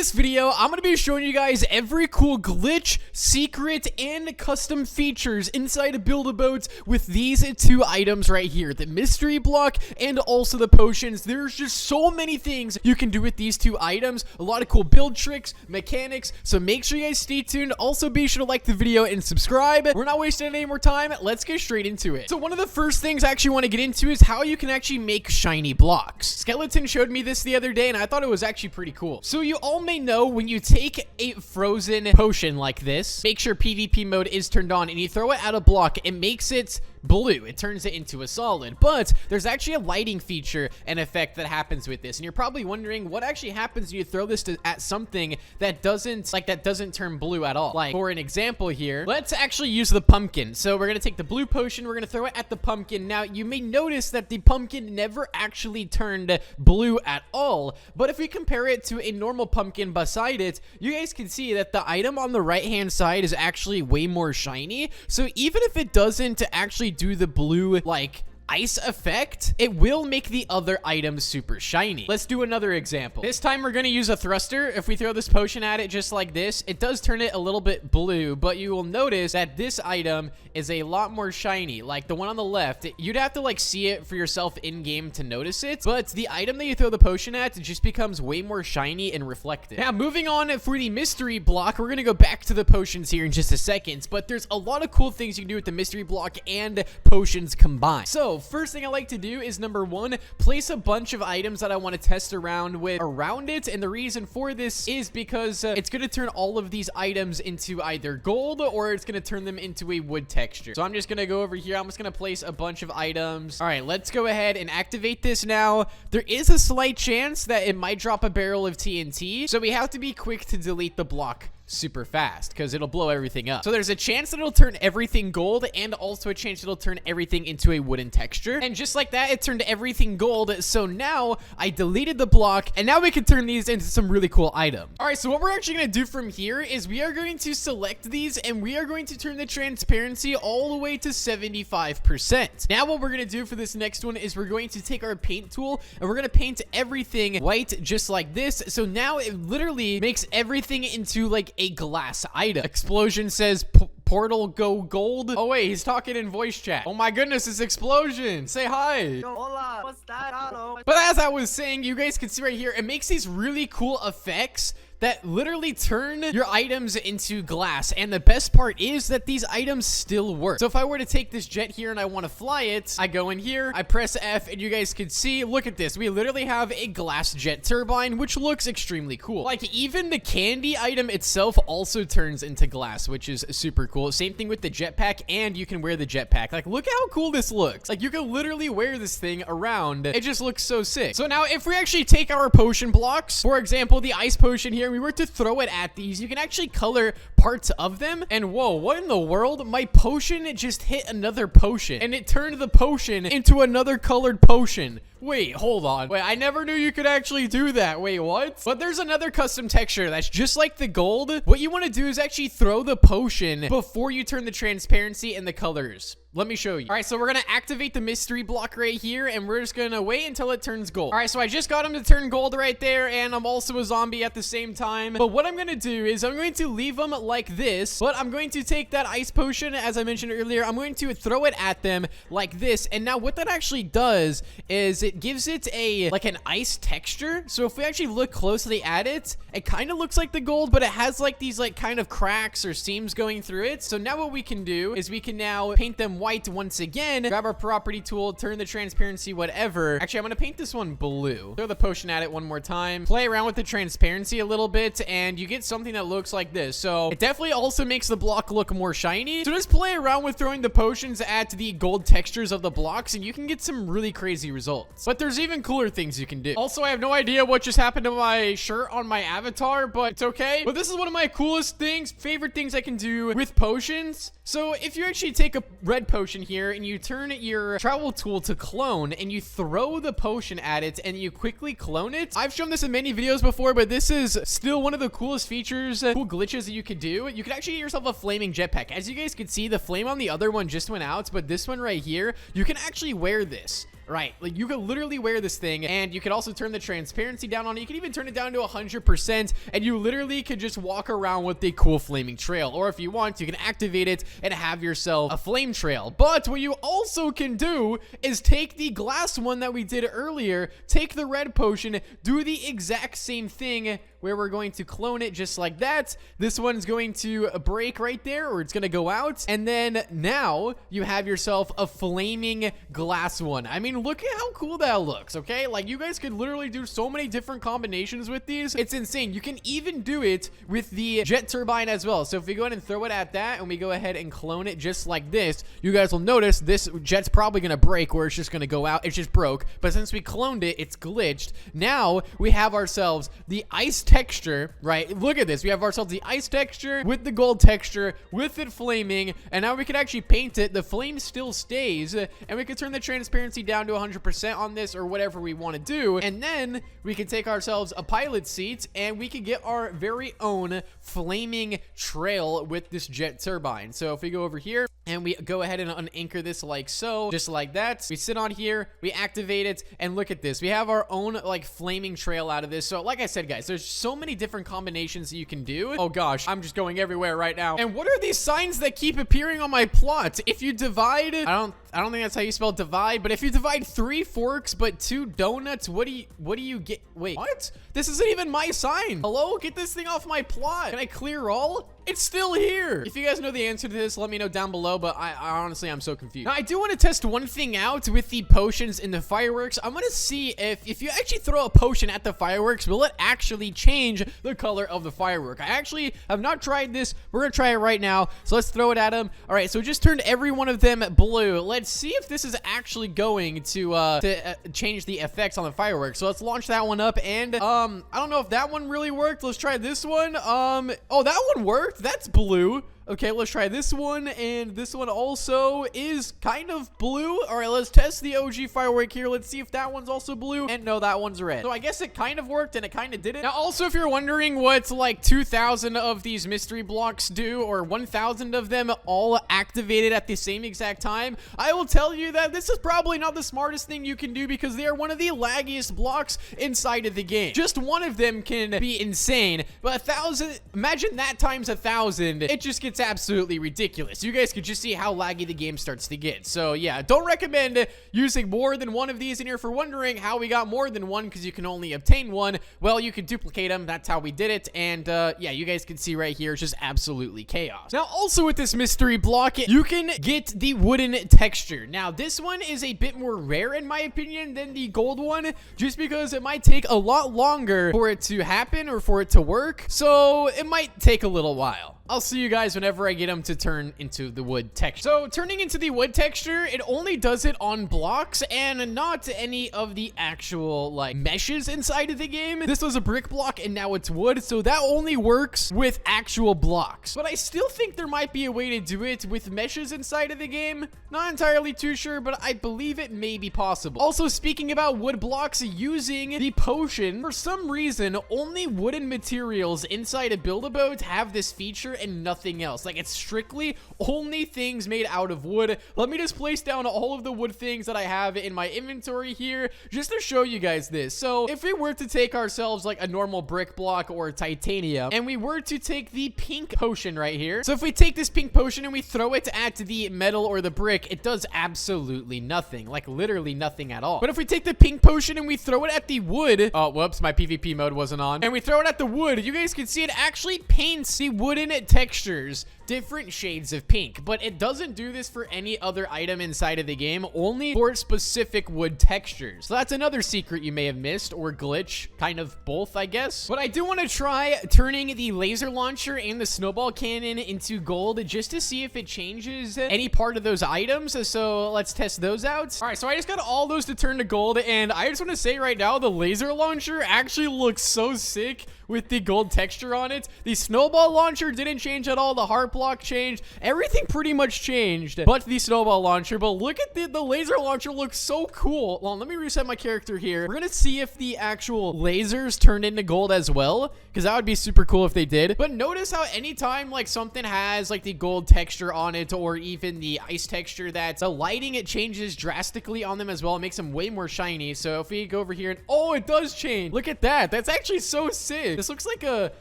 this video, I'm going to be showing you guys every cool glitch, secret, and custom features inside of Build-A-Boats with these two items right here, the mystery block and also the potions. There's just so many things you can do with these two items, a lot of cool build tricks, mechanics, so make sure you guys stay tuned. Also, be sure to like the video and subscribe. We're not wasting any more time. Let's get straight into it. So one of the first things I actually want to get into is how you can actually make shiny blocks. Skeleton showed me this the other day, and I thought it was actually pretty cool. So you all may know when you take a frozen potion like this, make sure PvP mode is turned on, and you throw it at a block, it makes it blue. It turns it into a solid. But there's actually a lighting feature and effect that happens with this, and you're probably wondering what actually happens when you throw this at something that doesn't turn blue at all. Like, for an example here, let's actually use the pumpkin. So we're gonna take the blue potion, we're gonna throw it at the pumpkin. Now you may notice that the pumpkin never actually turned blue at all, but if we compare it to a normal pumpkin beside it, you guys can see that the item on the right hand side is actually way more shiny. So even if it doesn't actually do the blue like ice effect, it will make the other items super shiny. Let's do another example. This time we're going to use a thruster. If we throw this potion at it just like this, it does turn it a little bit blue, but you will notice that this item is a lot more shiny. Like the one on the left, you'd have to like see it for yourself in game to notice it, but the item that you throw the potion at just becomes way more shiny and reflective. Now moving on for the mystery block, we're going to go back to the potions here in just a second, but there's a lot of cool things you can do with the mystery block and potions combined. So first thing I like to do is number one, place a bunch of items that I want to test around with around it, and the reason for this is because it's going to turn all of these items into either gold or it's going to turn them into a wood texture. So I'm just going to go over here. I'm just going to place a bunch of items. All right, let's go ahead and activate this now. There is a slight chance that it might drop a barrel of TNT, so we have to be quick to delete the block super fast because it'll blow everything up. So there's a chance that it'll turn everything gold and also a chance it'll turn everything into a wooden texture. And just like that, it turned everything gold. So now I deleted the block and now we can turn these into some really cool items. All right, so what we're actually going to do from here is we are going to select these and we are going to turn the transparency all the way to 75%. Now what we're going to do for this next one is we're going to take our paint tool and we're going to paint everything white just like this. So now it literally makes everything into like a glass item. Explosion says portal go gold. Oh wait, he's talking in voice chat. Oh my goodness, it's Explosion. Say hi. Yo, hola. What's that? Hello. But as I was saying, you guys can see right here, it makes these really cool effects that literally turn your items into glass. And the best part is that these items still work. So if I were to take this jet here and I want to fly it, I go in here, I press F, and you guys can see, look at this. We literally have a glass jet turbine, which looks extremely cool. Like even the candy item itself also turns into glass, which is super cool. Same thing with the jetpack, and you can wear the jetpack. Like look at how cool this looks. Like you can literally wear this thing around. It just looks so sick. So now if we actually take our potion blocks, for example, the ice potion here, we were to throw it at these, you can actually color parts of them. And whoa, what in the world? My potion just hit another potion and it turned the potion into another colored potion. Wait, hold on. Wait, I never knew you could actually do that. Wait, what? But there's another custom texture that's just like the gold. What you want to do is actually throw the potion before you turn the transparency and the colors. Let me show you. All right, so we're going to activate the mystery block right here, and we're just going to wait until it turns gold. All right, so I just got him to turn gold right there, and I'm also a zombie at the same time. But what I'm going to do is I'm going to leave them like this, but I'm going to take that ice potion, as I mentioned earlier, I'm going to throw it at them like this. And now what that actually does is it gives it like an ice texture. So if we actually look closely at it, it kind of looks like the gold, but it has like these like kind of cracks or seams going through it. So now what we can do is we can now paint them white once again, grab our property tool, turn the transparency, whatever. Actually, I'm going to paint this one blue. Throw the potion at it one more time, play around with the transparency a little bit, and you get something that looks like this. So it definitely also makes the block look more shiny. So just play around with throwing the potions at the gold textures of the blocks, and you can get some really crazy results. But there's even cooler things you can do. Also, I have no idea what just happened to my shirt on my avatar, but it's okay. But this is one of my coolest things, favorite things I can do with potions. So if you actually take a red potion here and you turn your travel tool to clone and you throw the potion at it and you quickly clone it. I've shown this in many videos before, but this is still one of the coolest features, cool glitches that you could do. You could actually get yourself a flaming jetpack. As you guys can see, the flame on the other one just went out, but this one right here, you can actually wear this right? Like, you could literally wear this thing, and you could also turn the transparency down on it. You can even turn it down to 100%, and you literally could just walk around with a cool flaming trail. Or if you want, you can activate it and have yourself a flame trail. But what you also can do is take the glass one that we did earlier, take the red potion, do the exact same thing where we're going to clone it just like that. This one's going to break right there, or it's going to go out. And then now you have yourself a flaming glass one. I mean, look at how cool that looks, okay? Like, you guys could literally do so many different combinations with these. It's insane. You can even do it with the jet turbine as well. So if we go ahead and throw it at that and we go ahead and clone it just like this, you guys will notice this jet's probably going to break, or it's just going to go out. It just broke. But since we cloned it, it's glitched. Now we have ourselves the ice texture, right? Look at this. We have ourselves the ice texture with the gold texture, with it flaming, and now we can actually paint it. The flame still stays, and we can turn the transparency down to 100% on this, or whatever we want to do, and then we can take ourselves a pilot seat, and we can get our very own flaming trail with this jet turbine. So if we go over here, and we go ahead and unanchor this like so, just like that. We sit on here, we activate it, and look at this. We have our own, like, flaming trail out of this. So, like I said, guys, there's so many different combinations that you can do. Oh, gosh, I'm just going everywhere right now. And what are these signs that keep appearing on my plot? If you divide, I don't think that's how you spell divide, but if you divide 3 forks but 2 donuts, what do you get? Wait, what? This isn't even my sign. Hello? Get this thing off my plot. Can I clear all? It's still here. If you guys know the answer to this, let me know down below, but I honestly, I'm so confused. Now, I do want to test one thing out with the potions in the fireworks. I'm going to see if you actually throw a potion at the fireworks, will it actually change the color of the firework? I actually have not tried this. We're going to try it right now, so let's throw it at them. All right, so we just turned every one of them blue. Let's see if this is actually going to change the effects on the fireworks. So let's launch that one up, and I don't know if that one really worked. Let's try this one. Oh, that one worked. That's blue. Okay, let's try this one, and this one also is kind of blue. All right, let's test the OG firework here. Let's see if that one's also blue, and no, that one's red. So I guess it kind of worked, and it kind of didn't. Now, also, if you're wondering what, like, 2,000 of these mystery blocks do, or 1,000 of them all activated at the same exact time, I will tell you that this is probably not the smartest thing you can do, because they are one of the laggiest blocks inside of the game. Just one of them can be insane, but 1,000, imagine that times 1,000, it just gets absolutely ridiculous. You guys could just see how laggy the game starts to get. So yeah, don't recommend using more than one of these. And if you're wondering how we got more than one, because you can only obtain one, well, you can duplicate them. That's how we did it. And yeah, you guys can see right here, it's just absolutely chaos. Now, also with this mystery block, you can get the wooden texture. Now, this one is a bit more rare in my opinion than the gold one, just because it might take a lot longer for it to happen or for it to work. So it might take a little while. I'll see you guys whenever I get them to turn into the wood texture. So turning into the wood texture, it only does it on blocks and not any of the actual, like, meshes inside of the game. This was a brick block and now it's wood, so that only works with actual blocks. But I still think there might be a way to do it with meshes inside of the game. Not entirely too sure, but I believe it may be possible. Also, speaking about wood blocks, using the potion, for some reason, only wooden materials inside a Build-A-Boat have this feature and nothing else. Like, it's strictly only things made out of wood. Let me just place down all of the wood things that I have in my inventory here just to show you guys this. So if we were to take ourselves like a normal brick block or titanium, and we were to take the pink potion right here, so if we take this pink potion and we throw it at the metal or the brick, it does absolutely nothing, like literally nothing at all. But if we take the pink potion and we throw it at the wood, oh, whoops, my PvP mode wasn't on, and we throw it at the wood, you guys can see it actually paints the wooden textures different shades of pink. But it doesn't do this for any other item inside of the game, only for specific wood textures. So that's another secret you may have missed, or glitch, kind of both, I guess. But I do want to try turning the laser launcher and the snowball cannon into gold just to see if it changes any part of those items. So let's test those out. All right, so I just got all those to turn to gold, and I just want to say right now, the laser launcher actually looks so sick with the gold texture on it. The snowball launcher didn't change at all. The heart block changed. Everything pretty much changed, but the snowball launcher. But look at the laser launcher looks so cool. Well, let me reset my character here. We're gonna see if the actual lasers turned into gold as well, because that would be super cool if they did. But notice how anytime like something has like the gold texture on it, or even the ice texture, that the lighting, it changes drastically on them as well. It makes them way more shiny. So if we go over here and oh, it does change. Look at that. That's actually so sick. This looks like a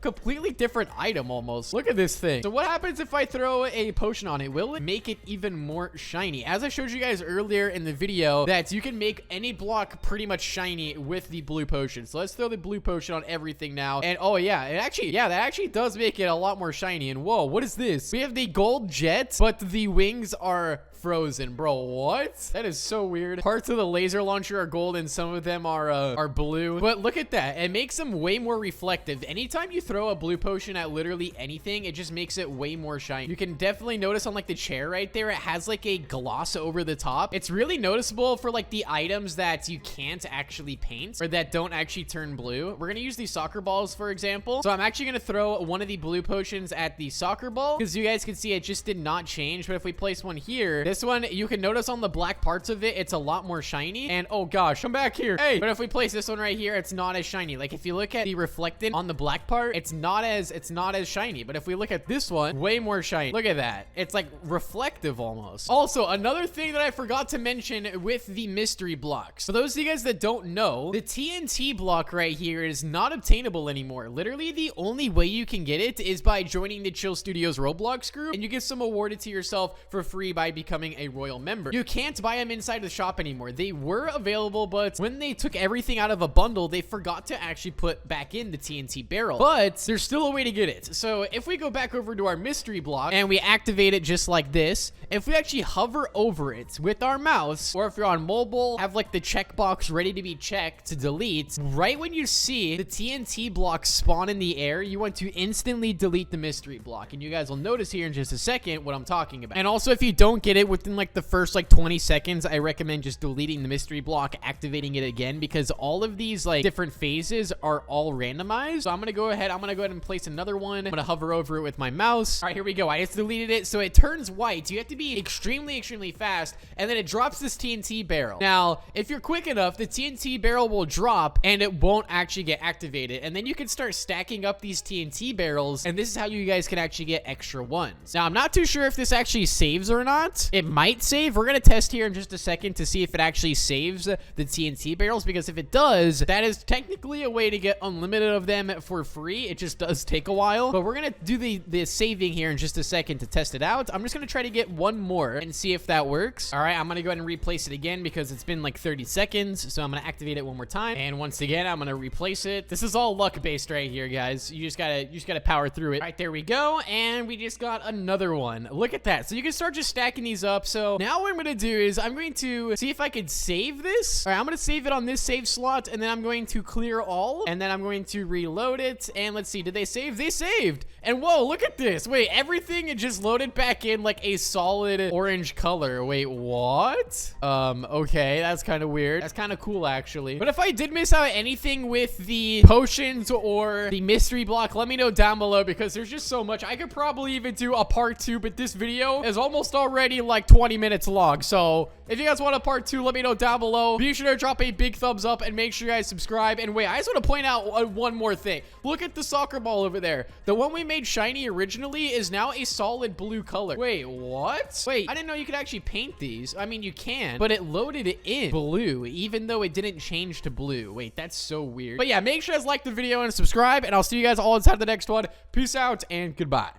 completely different item almost. Look at this thing. So what happens if I throw a potion on it? Will it make it even more shiny? As I showed you guys earlier in the video, that you can make any block pretty much shiny with the blue potion. So let's throw the blue potion on everything now. And oh yeah, that actually does make it a lot more shiny. And whoa, what is this? We have the gold jet, but the wings are frozen. Bro, what? That is so weird. Parts of the laser launcher are gold and some of them are blue. But look at that. It makes them way more reflective. Anytime you throw a blue potion at literally anything, it just makes it way more shiny. You can definitely notice on like the chair right there, it has like a gloss over the top. It's really noticeable for like the items that you can't actually paint or that don't actually turn blue. We're gonna use these soccer balls, for example. So I'm actually gonna throw one of the blue potions at the soccer ball, because you guys can see it just did not change. But if we place one here, this one, you can notice on the black parts of it, it's a lot more shiny. And oh gosh, come back here. Hey, but if we place this one right here, it's not as shiny. Like if you look at the reflectant on the black part, it's not as shiny. But if we look at this one, way more shiny. Look at that. It's like reflective almost. Also, another thing that I forgot to mention with the mystery blocks. For those of you guys that don't know, the TNT block right here is not obtainable anymore. Literally, the only way you can get it is by joining the Chill Studios Roblox group, and you get some awarded to yourself for free by becoming a royal member. You can't buy them inside the shop anymore. They were available, but when they took everything out of a bundle, they forgot to actually put back in the TNT barrel. But there's still a way to get it. So if we go back over to our mystery block and we activate it just like this, if we actually hover over it with our mouse, or if you're on mobile, have like the checkbox ready to be checked to delete, right when you see the TNT block spawn in the air, you want to instantly delete the mystery block. And you guys will notice here in just a second what I'm talking about. And also, if you don't get it within like the first like 20 seconds, I recommend just deleting the mystery block, activating it again, because all of these like different phases are all randomized. So I'm gonna go ahead and place another one. I'm gonna hover over it with my mouse. All right, here we go. I just deleted it. So it turns white. You have to be extremely fast, and then it drops this TNT barrel. Now, if you're quick enough, the TNT barrel will drop and it won't actually get activated. And then you can start stacking up these TNT barrels, and this is how you guys can actually get extra ones. Now, I'm not too sure if this actually saves or not. It might save. We're gonna test here in just a second to see if it actually saves the TNT barrels, because if it does, that is technically a way to get unlimited of them for free. It just does take a while, but we're gonna do the saving here in just a second to test it out. I'm just gonna try to get one more and see if that works. All right, I'm gonna go ahead and replace it again because it's been like 30 seconds. So I'm gonna activate it one more time, and once again I'm gonna replace it. This is all luck based right here, guys. You just gotta power through it. All right, there we go, and we just got another one. Look at that. So you can start just stacking these up. So now what I'm gonna do is I'm going to see if I can save this. All right, I'm gonna save it on this save slot, and then I'm going to clear all, and then I'm going to reload it. And let's see, did they save? They saved. And whoa, look at this. Wait, everything it just loaded back in like a solid orange color. Wait, what? Okay, that's kind of weird. That's kind of cool, actually. But if I did miss out anything with the potions or the mystery block, let me know down below, because there's just so much. I could probably even do a part 2, but this video is almost already like 20 minutes long. So if you guys want a part 2, let me know down below. Be sure to drop a big thumbs up and make sure you guys subscribe. And wait, I just want to point out one more thing. Look at the soccer ball over there. The one we made shiny originally is now a solid blue color. Wait, what? Wait, I didn't know you could actually paint these. I mean, you can, but it loaded it in blue, even though it didn't change to blue. Wait, that's so weird. But yeah, make sure you guys like the video and subscribe, and I'll see you guys all inside the next one. Peace out and goodbye.